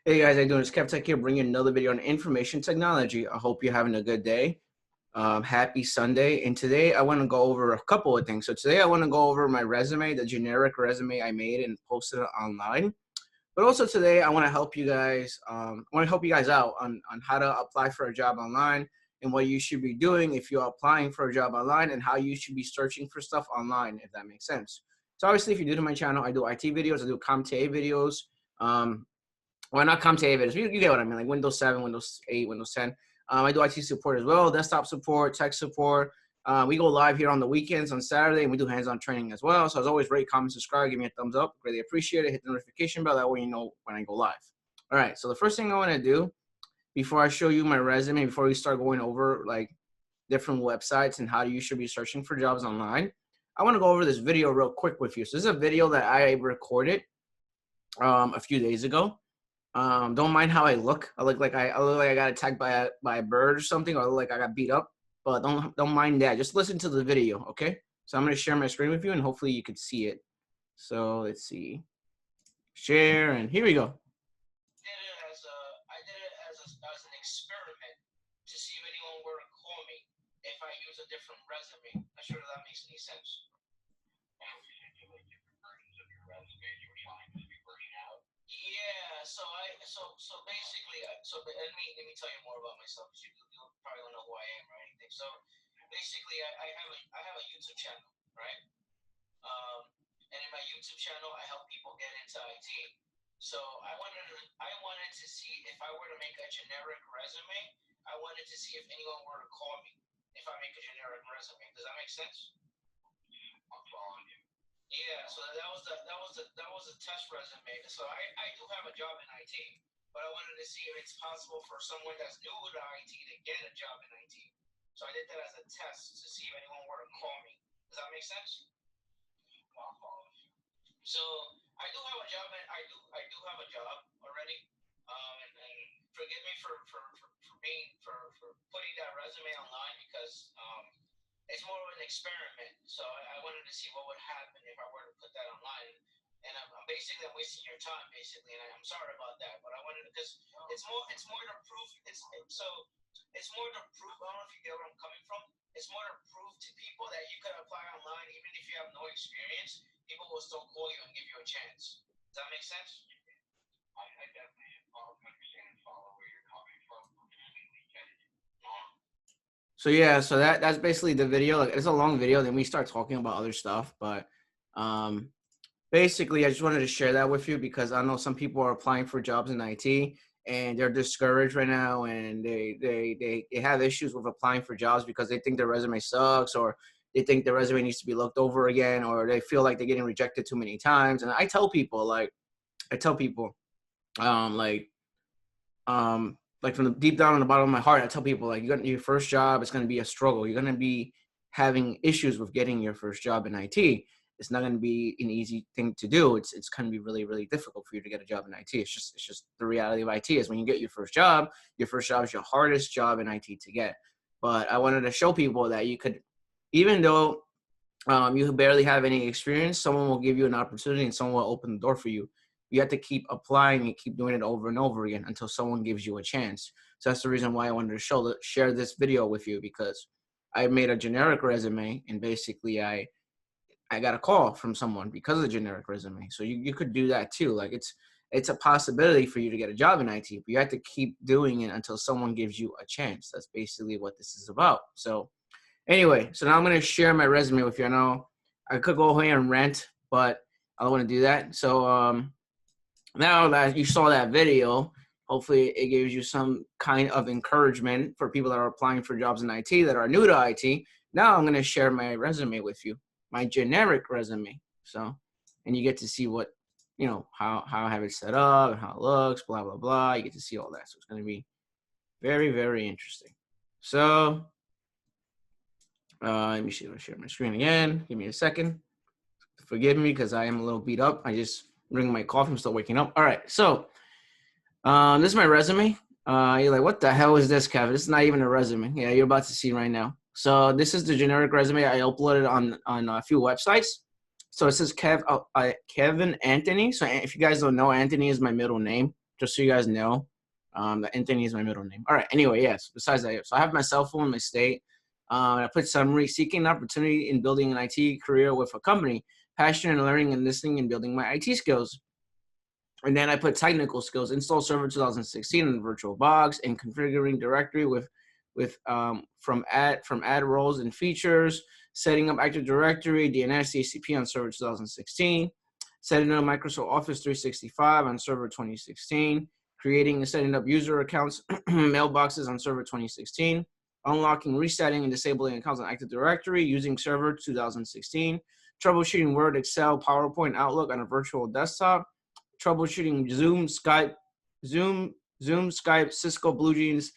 Hey guys, how you doing? It's Kevtech here, bringing another video on information technology. I hope you're having a good day. Happy Sunday. And today I want to go over a couple of things. So today I want to go over my resume, the generic resume I made and posted it online. But also today I want to help you guys. Out on how to apply for a job online and what you should be doing if you're applying for a job online and how you should be searching for stuff online, if that makes sense. So obviously, if you're new to my channel, I do IT videos, I do CompTIA videos. Well, not CompTIA videos. You get what I mean, like Windows 7, Windows 8, Windows 10. I do IT support as well, desktop support, tech support. We go live here on the weekends on Saturday, and we do hands-on training as well. So as always, rate, comment, subscribe, give me a thumbs up. Really appreciate it. Hit the notification bell. That way you know when I go live. All right, so the first thing I want to do before I show you my resume, before we start going over like different websites and how you should be searching for jobs online, I want to go over this video real quick with you. So this is a video that I recorded a few days ago. Don't mind how I look. I look like I got attacked by a bird or something, or I look like I got beat up. But don't mind that. Just listen to the video, okay? So I'm gonna share my screen with you, and hopefully you can see it. So let's see, share, and here we go. I did it as an experiment to see if anyone were to call me if I use a different resume. I'm not sure if that makes any sense. Yeah, so basically, let me tell you more about myself. You probably don't know who I am or anything. So basically, I have a YouTube channel, right? And in my YouTube channel, I help people get into IT. So I wanted to see if I were to make a generic resume. I wanted to see if anyone were to call me if I make a generic resume. Does that make sense? I'm following you. Yeah, so that was a test resume. So I do have a job in IT, but I wanted to see if it's possible for someone that's new to IT to get a job in IT. So I did that as a test to see if anyone were to call me. Does that make sense? So I do have a job, and I do have a job already. And forgive me for putting that resume online because it's more of an experiment. So I wanted to see what would happen if I were to put that online. And I'm wasting your time, basically. And I'm sorry about that, but I wanted to, because it's more to prove. It's more to prove. I don't know if you get where I'm coming from. It's more to prove to people that you could apply online even if you have no experience. People will still call you and give you a chance. Does that make sense? I definitely understand and follow where you're coming from. So yeah, so that's basically the video. Like, it's a long video. Then we start talking about other stuff, but basically, I just wanted to share that with you because I know some people are applying for jobs in IT and they're discouraged right now, and they have issues with applying for jobs because they think their resume sucks, or they think their resume needs to be looked over again, or they feel like they're getting rejected too many times. And I tell people, um, like like from the deep down on the bottom of my heart, I tell people, like, your first job is going to be a struggle. You're going to be having issues with getting your first job in IT. It's not going to be an easy thing to do. It's going to be really, really difficult for you to get a job in IT. It's just the reality of IT is when you get your first job is your hardest job in IT to get. But I wanted to show people that you could, even though you barely have any experience, someone will give you an opportunity and someone will open the door for you. You have to keep applying and keep doing it over and over again until someone gives you a chance. So that's the reason why I wanted to share this video with you, because I made a generic resume and basically I got a call from someone because of the generic resume. So you could do that too. Like, it's a possibility for you to get a job in IT, but you have to keep doing it until someone gives you a chance. That's basically what this is about. So anyway, so now I'm going to share my resume with you. I know I could go ahead and rant, but I don't want to do that. So now that you saw that video, hopefully it gives you some kind of encouragement for people that are applying for jobs in IT that are new to IT. Now I'm going to share my resume with you, my generic resume. So, and you get to see what, how I have it set up and how it looks, blah, blah, blah. You get to see all that. So it's going to be very, very interesting. So let me share my screen again. Give me a second. Forgive me because I am a little beat up. I just drinking my coffee. I'm still waking up. All right. So this is my resume. You're like, what the hell is this, Kevin? This is not even a resume. Yeah, you're about to see right now. So this is the generic resume I uploaded on a few websites. So it says Kevin Anthony. So if you guys don't know, Anthony is my middle name. just so you guys know. That Anthony is my middle name. All right. Anyway, yes. Besides that, so I have my cell phone, my state. I put summary: seeking an opportunity in building an IT career with a company, passionate in learning and listening and building my IT skills. And then I put technical skills: install Server 2016 in VirtualBox and configuring directory from add roles and features, setting up Active Directory, DNS, DHCP on Server 2016, setting up Microsoft Office 365 on Server 2016, creating and setting up user accounts, mailboxes on Server 2016, unlocking, resetting, and disabling accounts on Active Directory using Server 2016, troubleshooting Word, Excel, PowerPoint, Outlook on a virtual desktop, troubleshooting Zoom, Skype, Cisco, BlueJeans,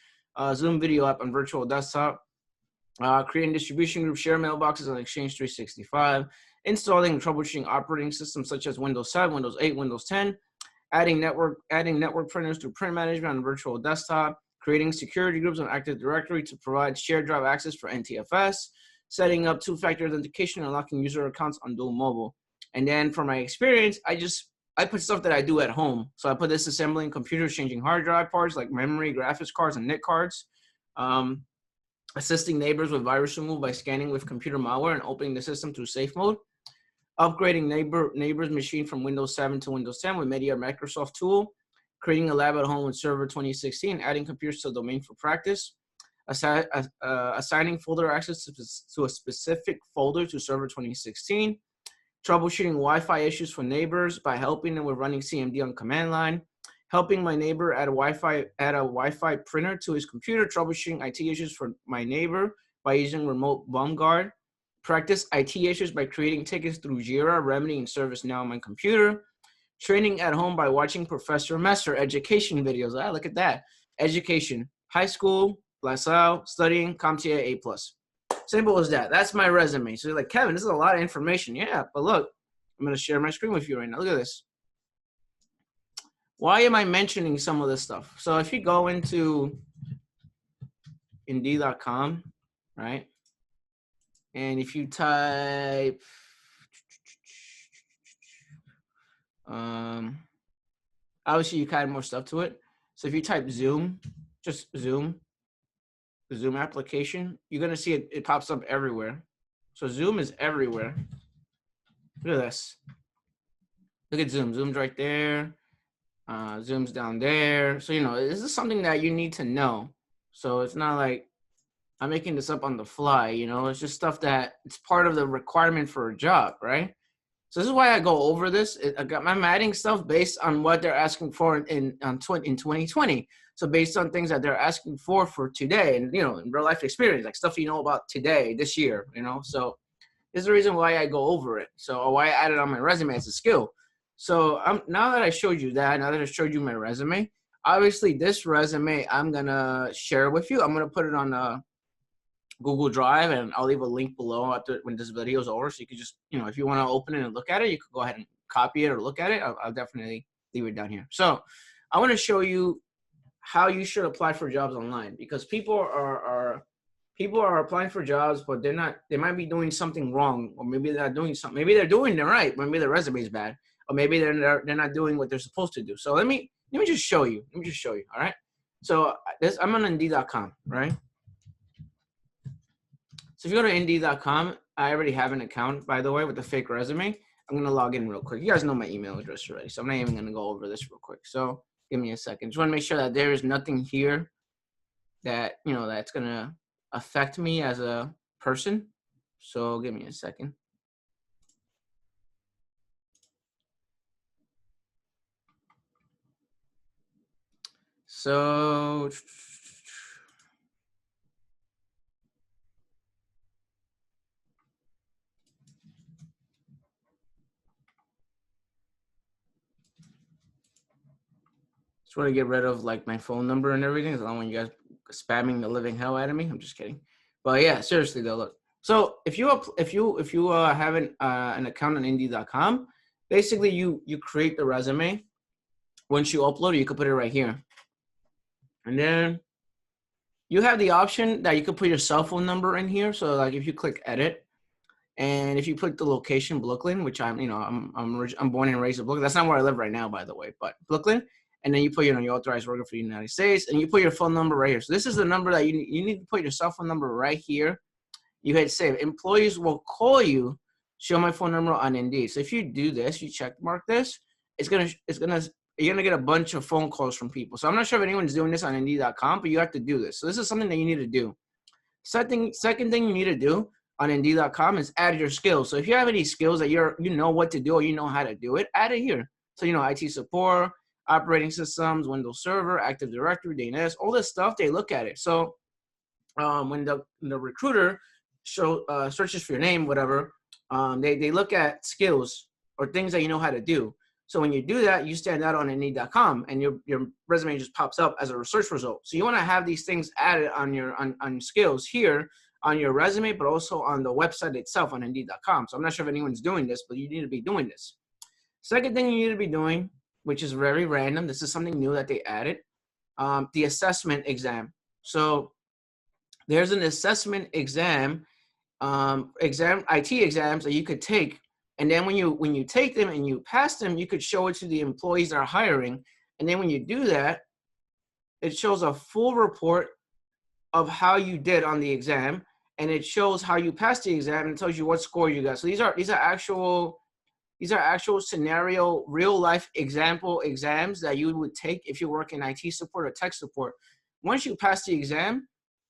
Zoom video app on virtual desktop, creating distribution group, share mailboxes on Exchange 365, installing and troubleshooting operating systems such as Windows 7, Windows 8, Windows 10, adding network printers to print management on virtual desktop, creating security groups on Active Directory to provide shared drive access for NTFS, setting up two-factor authentication and unlocking user accounts on dual mobile. And then for my experience, I put stuff that I do at home. So I put disassembling computers, changing hard drive parts like memory, graphics cards, and NIC cards. Assisting neighbors with virus removal by scanning with computer malware and opening the system through safe mode. Upgrading neighbor's machine from Windows 7 to Windows 10 with Media Microsoft tool. Creating a lab at home with Server 2016. Adding computers to the domain for practice. Assigning folder access to a specific folder to Server 2016. Troubleshooting Wi-Fi issues for neighbors by helping them with running CMD on command line, helping my neighbor add a Wi-Fi printer to his computer, troubleshooting IT issues for my neighbor by using remote bum guard, practice IT issues by creating tickets through Jira, Remedy, and ServiceNow on my computer, training at home by watching Professor Messer education videos. Look at that. Education, high school, LaSalle, studying, CompTIA A+. Simple as that. That's my resume. So you're like, Kevin, this is a lot of information. Yeah, but look, I'm going to share my screen with you right now. Look at this. Why am I mentioning some of this stuff? So if you go into Indeed.com, right? And if you type, obviously you can add more stuff to it. So if you type Zoom, just Zoom, the Zoom application, you're going to see it pops up everywhere. So Zoom is everywhere. Look at this. Look at Zoom. Zoom's right there. Zoom's down there. So, this is something that you need to know. So it's not like I'm making this up on the fly, it's just stuff that it's part of the requirement for a job, right? So this is why I go over this. I'm adding stuff based on what they're asking for in 2020. So based on things that they're asking for today and, in real life experience, like stuff about today, this year, So this is the reason why I go over it. So why I added on my resume as a skill. So now that I showed you that, now that I showed you my resume, obviously this resume I'm going to share with you. I'm going to put it on Google Drive, and I'll leave a link below after when this video is over. So you could just, if you want to open it and look at it, you could go ahead and copy it or look at it. I'll definitely leave it down here. So I want to show you how you should apply for jobs online, because people are applying for jobs, but they might be doing something wrong, or maybe they're not doing something. Maybe they're doing it right. Maybe their resume is bad, or maybe they're not doing what they're supposed to do. So let me just show you. All right. So I'm on Indeed.com, right? So if you go to Indeed.com, I already have an account, by the way, with a fake resume. I'm going to log in real quick. You guys know my email address already, so I'm not even going to go over this real quick. So give me a second. Just want to make sure that there is nothing here that, that's going to affect me as a person. So give me a second. So just want to get rid of like my phone number and everything. I don't want you guys spamming the living hell out of me. I'm just kidding. But yeah, seriously though, look. So if you have an account on Indeed.com, basically you create the resume. Once you upload it, you can put it right here, and then you have the option that you could put your cell phone number in here. So like if you click edit, and if you put the location Brooklyn, which I'm born and raised in Brooklyn. That's not where I live right now, by the way, but Brooklyn. and then you put, your authorized worker for the United States, and you put your phone number right here. So this is the number that you need to put your cell phone number right here. You hit save. Employees will call you, show my phone number on Indeed. So if you do this, you check mark this, you're gonna get a bunch of phone calls from people. So I'm not sure if anyone's doing this on Indeed.com, but you have to do this. So this is something that you need to do. Second thing you need to do on Indeed.com is add your skills. So if you have any skills that you know what to do or you know how to do it, add it here. So IT support, operating systems, Windows Server, Active Directory, DNS, all this stuff, they look at it. So when the recruiter searches for your name, whatever, they look at skills or things that you know how to do. So when you do that, you stand out on Indeed.com, and your resume just pops up as a search result. So you want to have these things added on skills here on your resume, but also on the website itself on Indeed.com. So I'm not sure if anyone's doing this, but you need to be doing this. Second thing you need to be doing, which is very random, this is something new that they added, the assessment exam. So there's an assessment exam, IT exams that you could take. And then when you take them and you pass them, you could show it to the employees that are hiring. And then when you do that, it shows a full report of how you did on the exam, and it shows how you passed the exam, and it tells you what score you got. So these are actual scenario, real life example exams that you would take if you work in IT support or tech support. Once you pass the exam,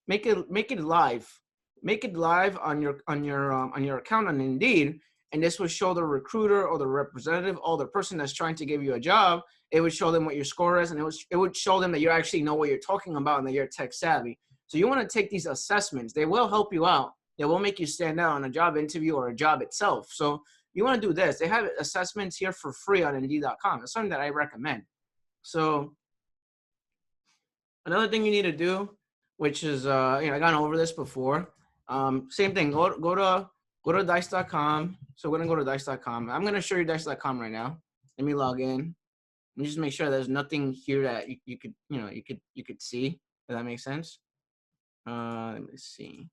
make it live. Make it live on your account on Indeed. And this would show the recruiter or the representative or the person that's trying to give you a job. It would show them what your score is, and it would show them that you actually know what you're talking about and that you're tech savvy. So you want to take these assessments. They will help you out. They will make you stand out on a job interview or a job itself. So you want to do this. They have assessments here for free on Indeed.com. It's something that I recommend. So another thing you need to do, which is, I've gone over this before. Same thing. Go to dice.com. So we're going to go to dice.com. I'm going to show you dice.com right now. Let me log in and just make sure there's nothing here that you could see. Does that make sense? Let me see.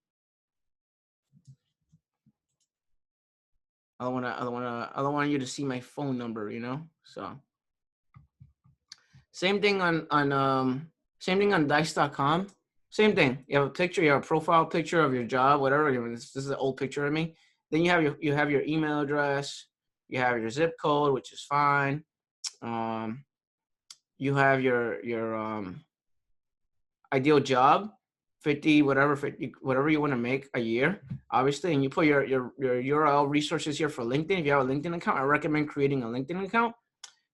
I don't want you to see my phone number, So same thing on dice.com. Same thing. You have a picture, you have a profile picture of your job, whatever. This is an old picture of me. Then you have your email address, you have your zip code, which is fine. You have your ideal job, 50 whatever you want to make a year, obviously, and you put your URL resources here for LinkedIn. If you have a LinkedIn account, I recommend creating a LinkedIn account.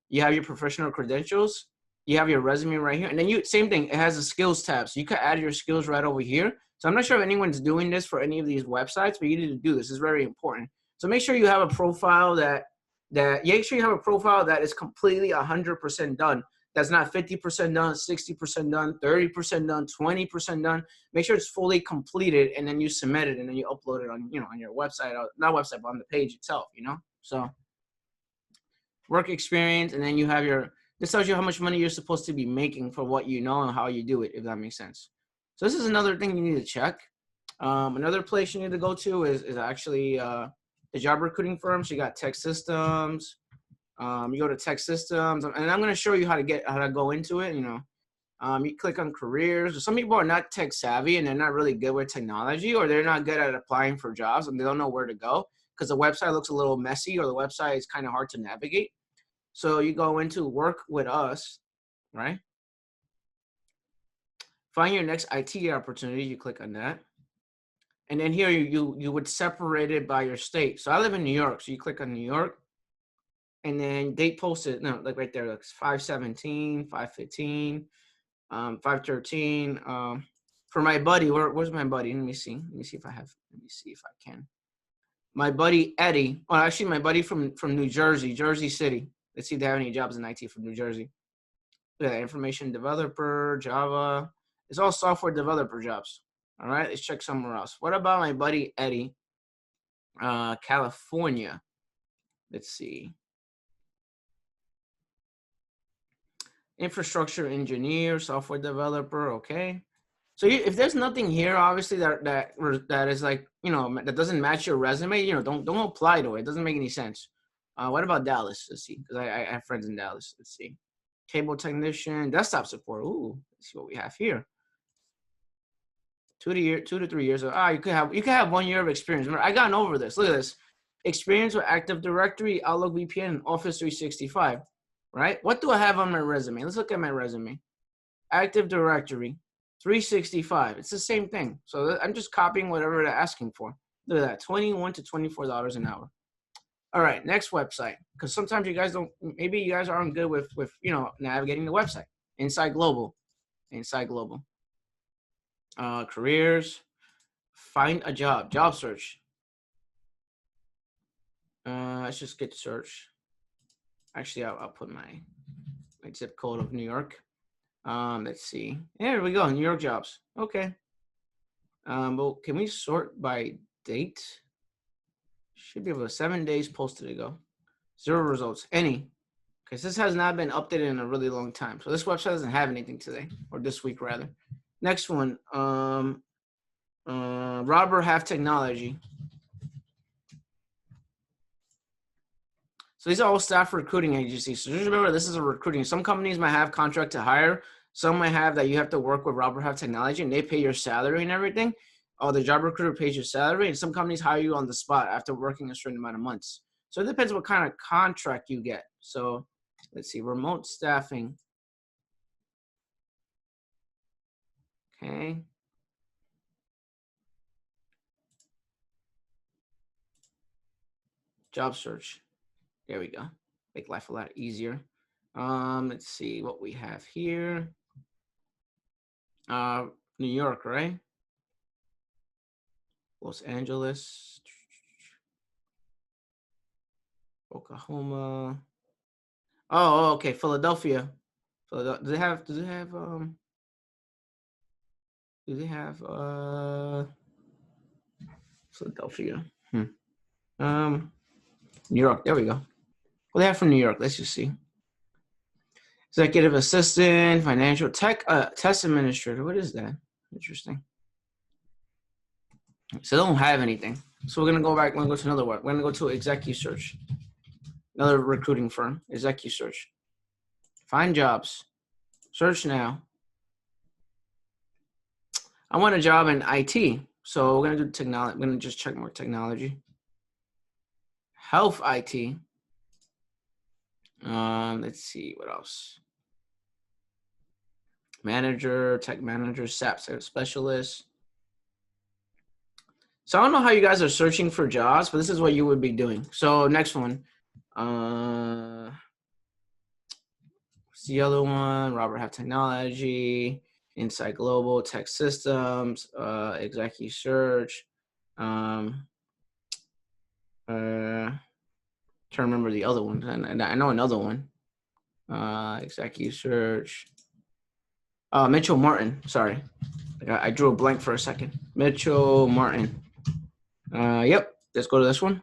You have your professional credentials. You have your resume right here. And then same thing, it has a skills tab. So you can add your skills right over here. So I'm not sure if anyone's doing this for any of these websites, but you need to do this. It's very important. So make sure you have a profile that is completely 100% done. That's not 50% done, 60% done, 30% done, 20% done. Make sure it's fully completed, and then you submit it, and then you upload it on your website, not website, but on the page itself, So work experience, and then you have this tells you how much money you're supposed to be making for what you know and how you do it, if that makes sense. So this is another thing you need to check. Another place you need to go to is actually the job recruiting firm. So you got Tech Systems. You go to Tech Systems, and I'm going to show you how to go into it. You click on careers. Some people are not tech savvy and they're not really good with technology, or they're not good at applying for jobs and they don't know where to go because the website looks a little messy or the website is kind of hard to navigate. So you go into work with us, right? Find your next IT opportunity. You click on that. And then here you would separate it by your state. So I live in New York. So you click on New York. And then they posted, like right there, like 5/17, 5/15, 5/13. For my buddy, where's my buddy? Let me see if I can. My buddy Eddie. Well, actually, my buddy from New Jersey, Jersey City. Let's see if they have any jobs in IT from New Jersey. Look at that, information developer, Java. It's all software developer jobs. All right, let's check somewhere else. What about my buddy Eddie, California? Let's see. Infrastructure engineer, software developer. Okay. So if there's nothing here, obviously that is like, that doesn't match your resume, don't apply to it. It doesn't make any sense. What about Dallas? Let's see, because I have friends in Dallas. Let's see. Cable technician, desktop support. Ooh, let's see what we have here. 2 to 3 years. You could have 1 year of experience. Remember, I gotten over this. Look at this. Experience with Active Directory, Outlook VPN, and Office 365. Right? What do I have on my resume? Let's look at my resume. Active Directory, 365. It's the same thing. So I'm just copying whatever they're asking for. Look at that, $21 to $24 an hour. All right, next website. Because sometimes you guys don't, maybe you guys aren't good with navigating the website. Inside Global. Careers. Find a job. Job search. Let's just get search. Actually, I'll put my zip code of New York. Let's see. There we go. New York jobs. Okay. Well, can we sort by date? Should be able to 7 days posted ago. 0 results. Any. Because this has not been updated in a really long time. So this website doesn't have anything today, or this week rather. Next one. Robert Half Technology. So these are all staff recruiting agencies. So just remember, this is a recruiting. Some companies might have contract to hire. Some might have that you have to work with Robert Half Technology, and they pay your salary and everything. Oh, the job recruiter pays your salary, and some companies hire you on the spot after working a certain amount of months. So it depends what kind of contract you get. So let's see, remote staffing. Okay. Job search. There we go. Make life a lot easier. Let's see what we have here. New York, right? Los Angeles. Oklahoma. Oh, okay. Philadelphia. Do they have Philadelphia? New York. There we go. What do they have from New York? Let's just see. Executive assistant, financial tech, test administrator. What is that? Interesting. So they don't have anything. So we're gonna go back. We're gonna go to another one. We're gonna go to ExecuSearch, another recruiting firm. ExecuSearch. Find jobs. Search now. I want a job in IT. So we're gonna do technology. I'm gonna just check more technology. Health IT. Let's see what else. Manager, tech manager, SAP specialist. So I don't know how you guys are searching for jobs, but this is what you would be doing. So next one. What's the other one? Robert Half Technology, Insight Global, Tech Systems, ExecuSearch. Trying to remember the other one, and I know another one. ExecuSearch. Mitchell Martin. Sorry, I drew a blank for a second. Mitchell Martin. Yep. Let's go to this one.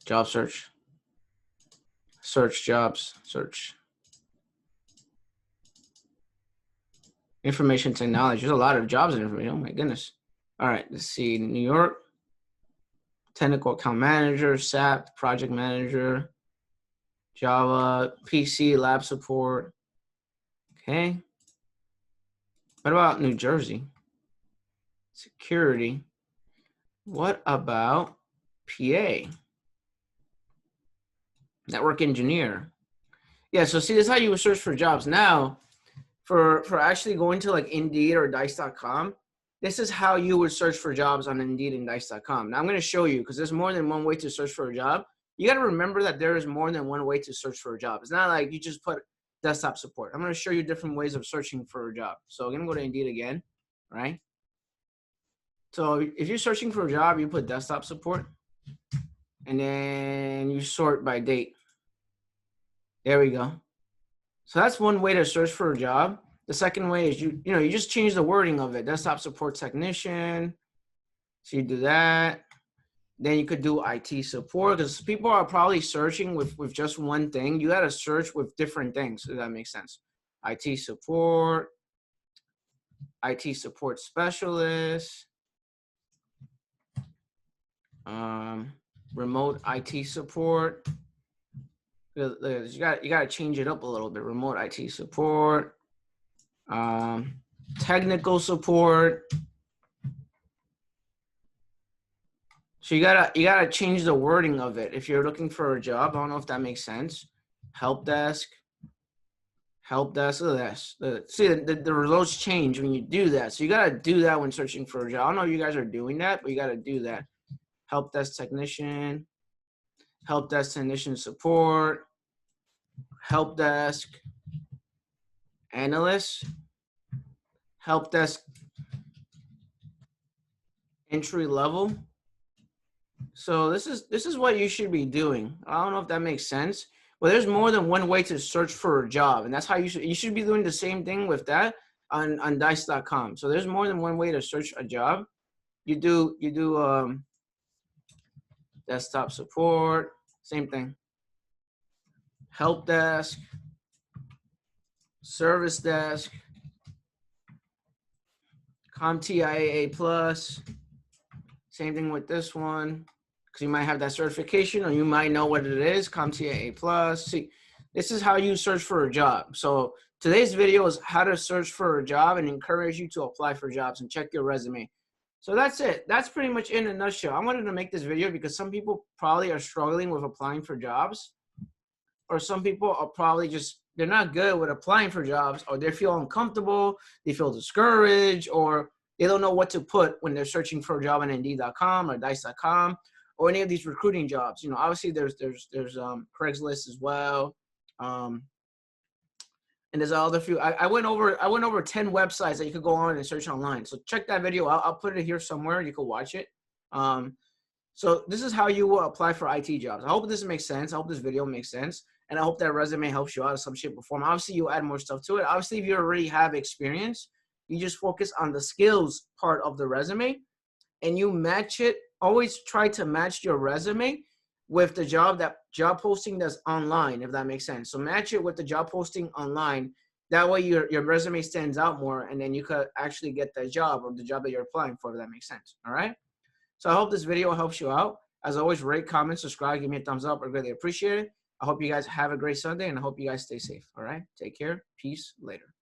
Job search. Search jobs. Search. Information technology. There's a lot of jobs in information. Oh my goodness. All right. Let's see. New York. Technical account manager, SAP, project manager, Java, PC, lab support. Okay. What about New Jersey? Security. What about PA? Network engineer. Yeah, so see, this is how you would search for jobs. Now, for actually going to like Indeed or Dice.com, this is how you would search for jobs on Indeed and Dice.com. Now I'm going to show you, because there's more than one way to search for a job. You got to remember that there is more than one way to search for a job. It's not like you just put desktop support. I'm going to show you different ways of searching for a job. So I'm going to go to Indeed again, right? So if you're searching for a job, you put desktop support, and then you sort by date. There we go. So that's one way to search for a job. The second way is you just change the wording of it. Desktop support technician. So you do that. Then you could do IT support, because people are probably searching with just one thing. You got to search with different things, if that makes sense. IT support specialist, remote IT support. You got to change it up a little bit. Remote IT support, technical support. So you gotta change the wording of it. If you're looking for a job, I don't know if that makes sense. Help desk. Look at this. See, the results change when you do that. So you gotta do that when searching for a job. I don't know if you guys are doing that, but you gotta do that. Help desk technician, help desk technician support, help desk analyst, help desk entry level. So this is what you should be doing. I don't know if that makes sense, but there's more than one way to search for a job, and that's how you should be doing the same thing with that on dice.com. So there's more than one way to search a job. You do desktop support, same thing. Help desk, service desk, CompTIA plus. Same thing with this one, because you might have that certification or you might know what it is, CompTIA plus. See, this is how you search for a job. So today's video is how to search for a job and encourage you to apply for jobs and check your resume. So that's it. That's pretty much in a nutshell. I wanted to make this video because some people probably are struggling with applying for jobs, or some people are probably they're not good with applying for jobs, or they feel uncomfortable, they feel discouraged, or they don't know what to put when they're searching for a job on Indeed.com or Dice.com or any of these recruiting jobs. You know, obviously there's Craigslist as well, and there's other few. I went over 10 websites that you could go on and search online. So check that video. I'll put it here somewhere. You can watch it. So this is how you will apply for IT jobs. I hope this makes sense. I hope this video makes sense, and I hope that resume helps you out in some shape or form. Obviously, you add more stuff to it. Obviously, if you already have experience, you just focus on the skills part of the resume and you match it. Always try to match your resume with the job posting that's online, if that makes sense. So match it with the job posting online. That way your resume stands out more, and then you could actually get that job or the job that you're applying for, if that makes sense. All right. So I hope this video helps you out. As always, rate, comment, subscribe, give me a thumbs up. I greatly appreciate it. I hope you guys have a great Sunday, and I hope you guys stay safe. All right. Take care. Peace. Later.